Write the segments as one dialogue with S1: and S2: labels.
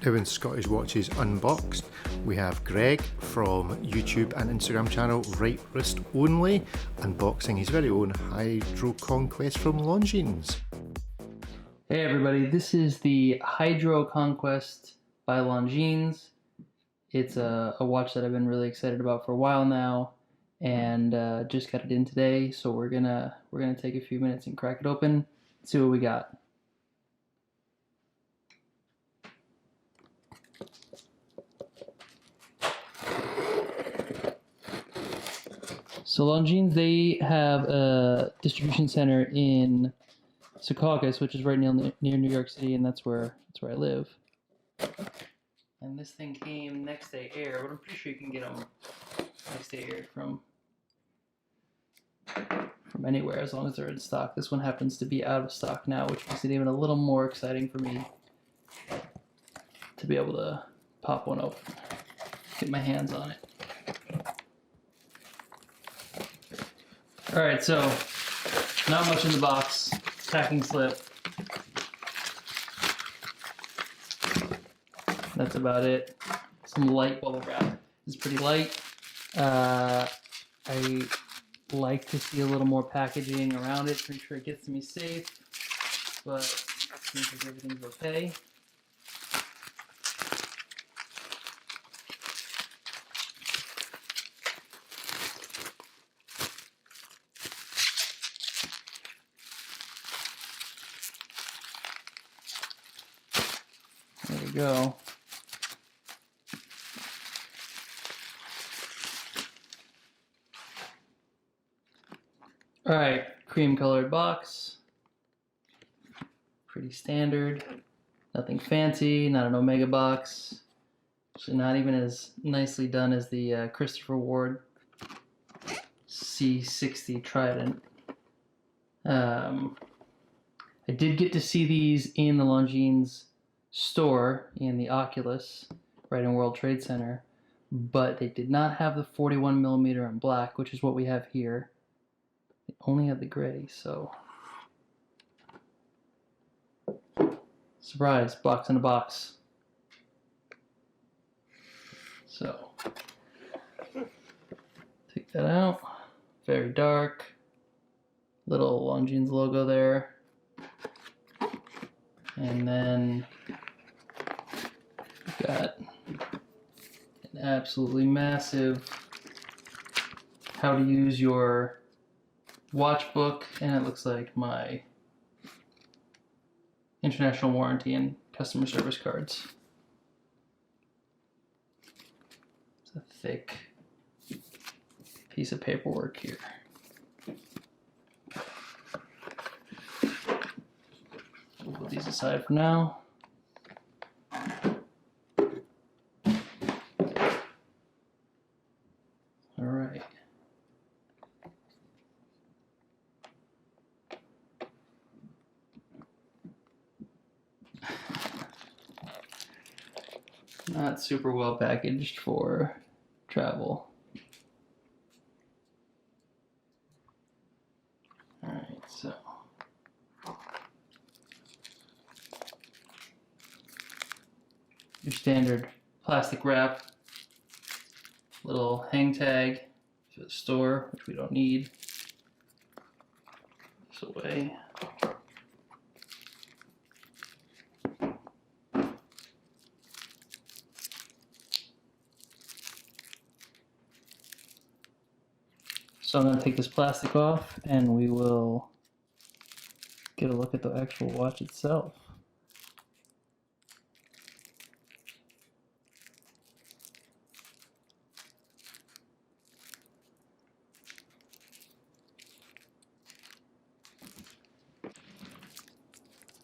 S1: Doing Scottish Watches Unboxed. We have Greg from YouTube and Instagram channel Right Wrist Only unboxing his very own Hydro Conquest from Longines.
S2: Hey everybody, this is the Hydro Conquest by Longines. It's a watch that I've been really excited about for a while now, and just got it in today. So we're gonna take a few minutes and crack it open, see what we got. So Longines, they have a distribution center in Conquest, which is right near New York City, and that's where I live. And this thing came next day air, but I'm pretty sure you can get them next day air from anywhere as long as they're in stock. This one happens to be out of stock now, which makes it even a little more exciting for me to be able to pop one open, get my hands on it. Alright, so not much in the box. Packing slip. That's about it. Some light bubble wrap. It's pretty light. I like to see a little more packaging around it to make sure it gets to me safe, but it seems like everything's okay. There we go. Alright, cream colored box. Pretty standard. Nothing fancy, not an Omega box. Actually not even as nicely done as the Christopher Ward C60 Trident. I did get to see these in the Longines store in the Oculus, right in World Trade Center, but they did not have the 41mm in black, which is what we have here. They only had the gray, so surprise, box in a box. So take that out. Very dark. Little Longines logo there. And then we've got an absolutely massive how to use your watch book, and it looks like my international warranty and customer service cards. It's a thick piece of paperwork here. We'll put these aside for now. All right. Not super well packaged for travel. All right, so your standard plastic wrap, little hang tag for the store, which we don't need. This away. So I'm going to take this plastic off and we will get a look at the actual watch itself.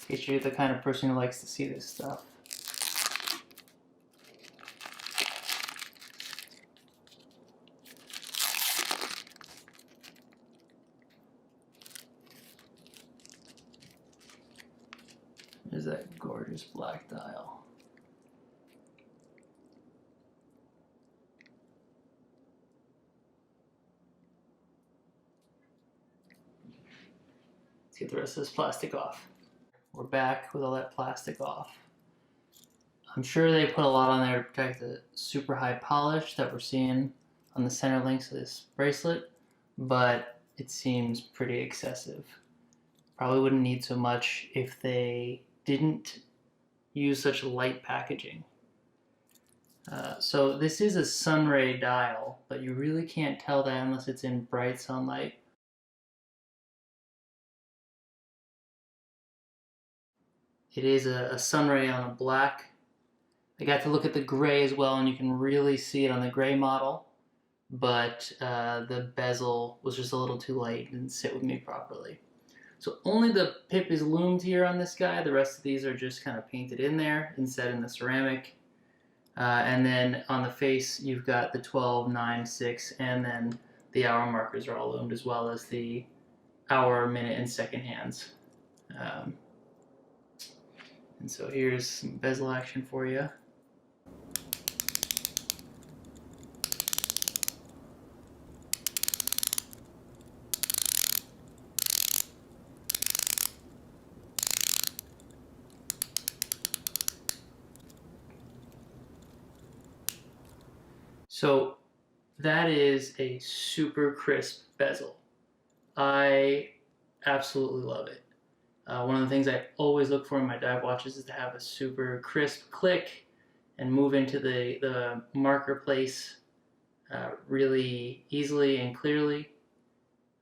S2: In case you're the kind of person who likes to see this stuff. There's that gorgeous black dial. Let's get the rest of this plastic off. We're back with all that plastic off. I'm sure they put a lot on there to protect the super high polish that we're seeing on the center links of this bracelet, but it seems pretty excessive. Probably wouldn't need so much if they didn't use such light packaging. So this is a sunray dial, but you really can't tell that unless it's in bright sunlight. It is a sunray on a black. I got to look at the gray as well, and you can really see it on the gray model, but the bezel was just a little too light and didn't sit with me properly. So only the pip is loomed here on this guy. The rest of these are just kind of painted in there instead in the ceramic. And then on the face, you've got the 12, 9, 6, and then the hour markers are all loomed, as well as the hour, minute, and second hands. And so here's some bezel action for you. So that is a super crisp bezel. I absolutely love it. One of the things I always look for in my dive watches is to have a super crisp click and move into the marker place really easily and clearly.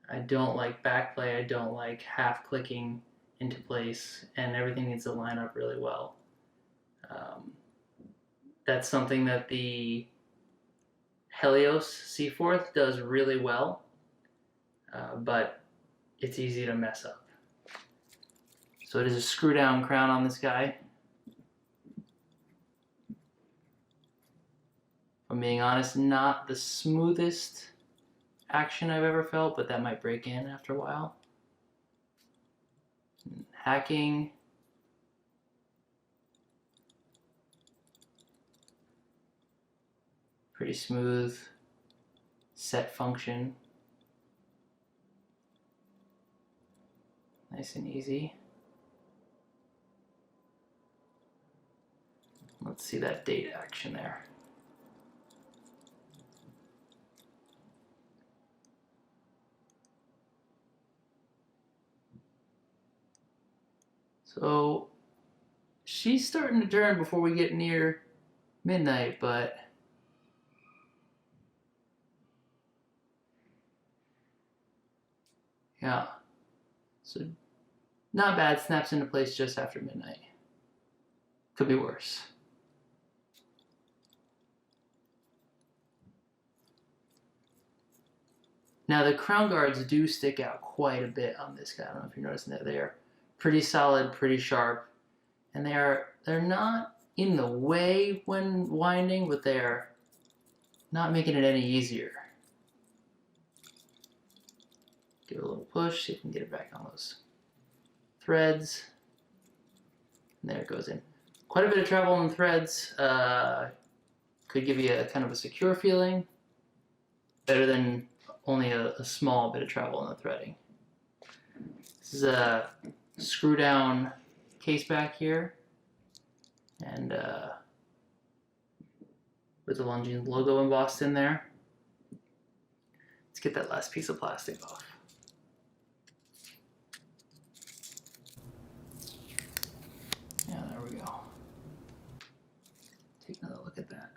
S2: I don't like backplay, I don't like half clicking into place, and everything needs to line up really well. That's something that the Helios Seaforth does really well, but it's easy to mess up. So it is a screw down crown on this guy. If I'm being honest, not the smoothest action I've ever felt, but that might break in after a while. Hacking. Pretty smooth set function. Nice and easy. Let's see that date action there. So she's starting to turn before we get near midnight, but yeah, so not bad. Snaps into place just after midnight. Could be worse. Now the crown guards do stick out quite a bit on this guy. I don't know if you're noticing that. They are pretty solid, pretty sharp, and they're not in the way when winding, but they're not making it any easier. Give it a little push, see if we can get it back on those threads. And there it goes in. Quite a bit of travel on the threads. Could give you a kind of a secure feeling. Better than only a small bit of travel in the threading. This is a screw down case back here. And with the Longines logo embossed in there. Let's get that last piece of plastic off. Yeah, there we go. Take another look at that.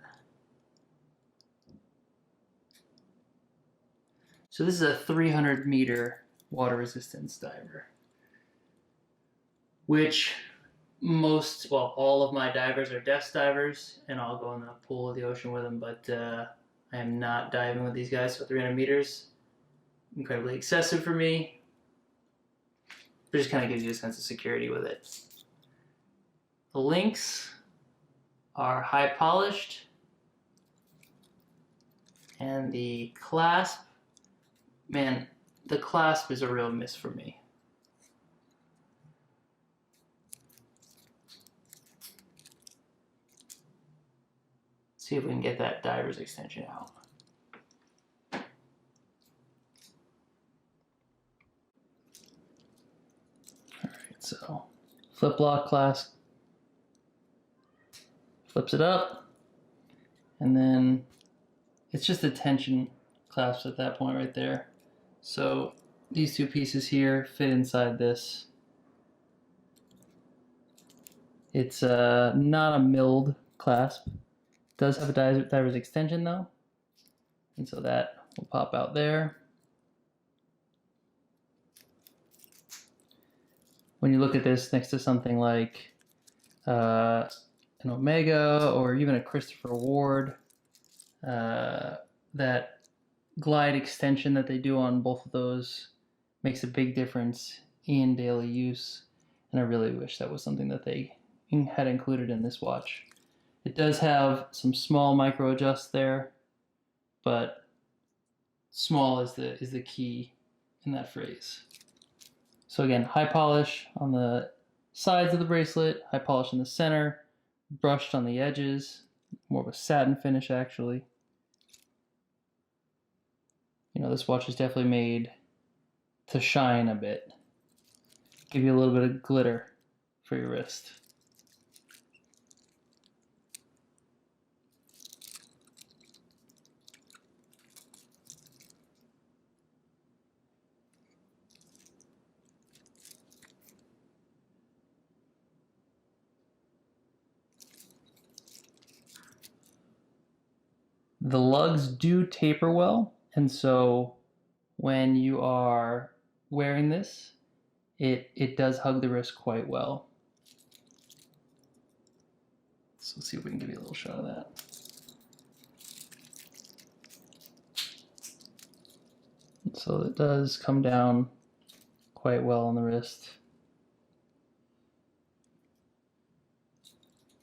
S2: So this is a 300-meter water resistance diver, which all of my divers are depth divers, and I'll go in the pool of the ocean with them, but I am not diving with these guys, so 300 meters, incredibly excessive for me. It just kind of gives you a sense of security with it. The links are high polished, and the clasp, man, the clasp is a real miss for me. See if we can get that diver's extension out. Alright, so flip lock clasp flips it up, and then it's just a tension clasp at that point right there. So these two pieces here fit inside this. It's not a milled clasp. It does have a diver's extension though, and so that will pop out there. When you look at this next to something like an Omega or even a Christopher Ward, that glide extension that they do on both of those makes a big difference in daily use, and I really wish that was something that they had included in this watch. It does have some small micro adjust there, but small is the key in that phrase. So again, high polish on the sides of the bracelet, high polish in the center, brushed on the edges, more of a satin finish actually. You know, this watch is definitely made to shine a bit, give you a little bit of glitter for your wrist. The lugs do taper well, and so when you are wearing this, it does hug the wrist quite well. So let's see if we can give you a little shot of that. So it does come down quite well on the wrist.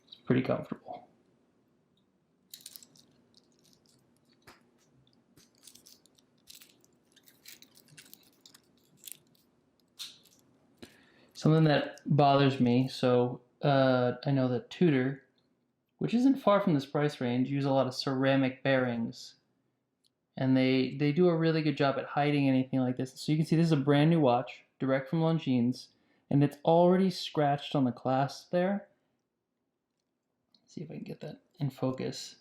S2: It's pretty comfortable. Something that bothers me, so I know that Tudor, which isn't far from this price range, use a lot of ceramic bearings. And they do a really good job at hiding anything like this. So you can see this is a brand new watch, direct from Longines, and it's already scratched on the clasp there. Let's see if I can get that in focus.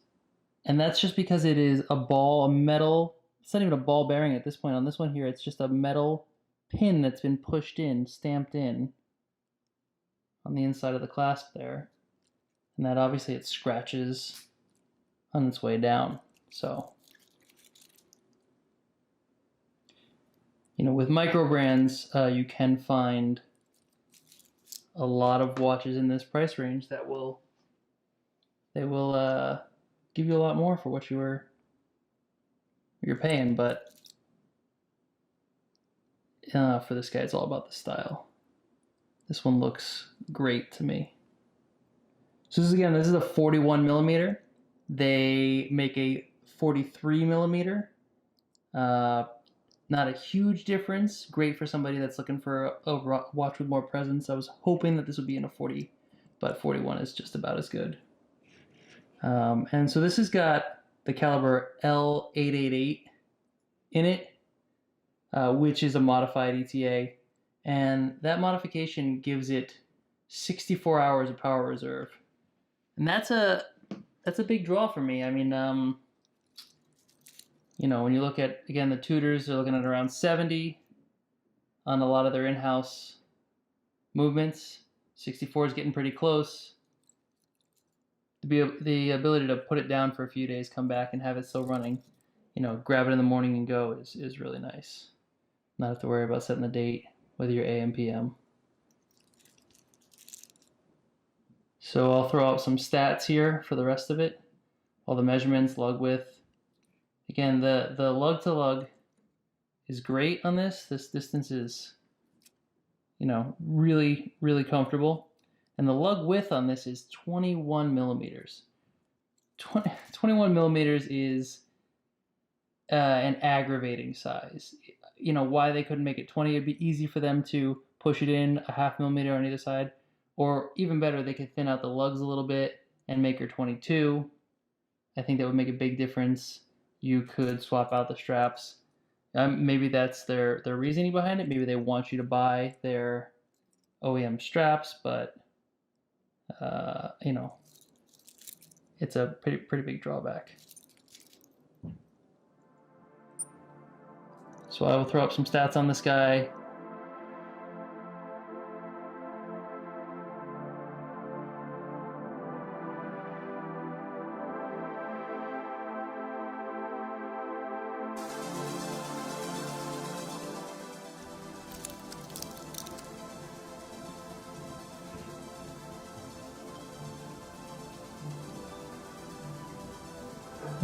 S2: And that's just because it is a ball, a metal, it's not even a ball bearing at this point. On this one here, it's just a metal pin that's been pushed in, stamped in on the inside of the clasp there. And that obviously it scratches on its way down. So, you know, with micro brands, you can find a lot of watches in this price range that will give you a lot more for what you're paying, but for this guy, it's all about the style. This one looks great to me. So this is a 41 millimeter. They make a 43 millimeter. Not a huge difference. Great for somebody that's looking for a watch with more presence. I was hoping that this would be in a 40, but 41 is just about as good. And so this has got the caliber L888 in it, which is a modified ETA, and that modification gives it 64 hours of power reserve, and that's a big draw for me. I mean, you know, when you look at, again, the Tudors, they're looking at around 70 on a lot of their in-house movements. 64 is getting pretty close. The ability to put it down for a few days, come back and have it still running, you know, grab it in the morning and go is really nice. Not have to worry about setting the date, whether you're AM, PM. So I'll throw out some stats here for the rest of it. All the measurements, lug width. Again, the lug to lug is great on this. This distance is, you know, really, really comfortable. And the lug width on this is 21 millimeters. 21 millimeters is an aggravating size. You know, why they couldn't make it 20, it'd be easy for them to push it in a half millimeter on either side. Or even better, they could thin out the lugs a little bit and make her 22. I think that would make a big difference. You could swap out the straps. Maybe that's their reasoning behind it. Maybe they want you to buy their OEM straps, but you know, it's a pretty big drawback. So I will throw up some stats on this guy.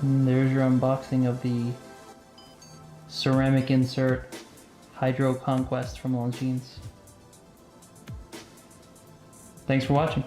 S2: And there's your unboxing of the ceramic insert Hydro Conquest from Longines. Thanks for watching.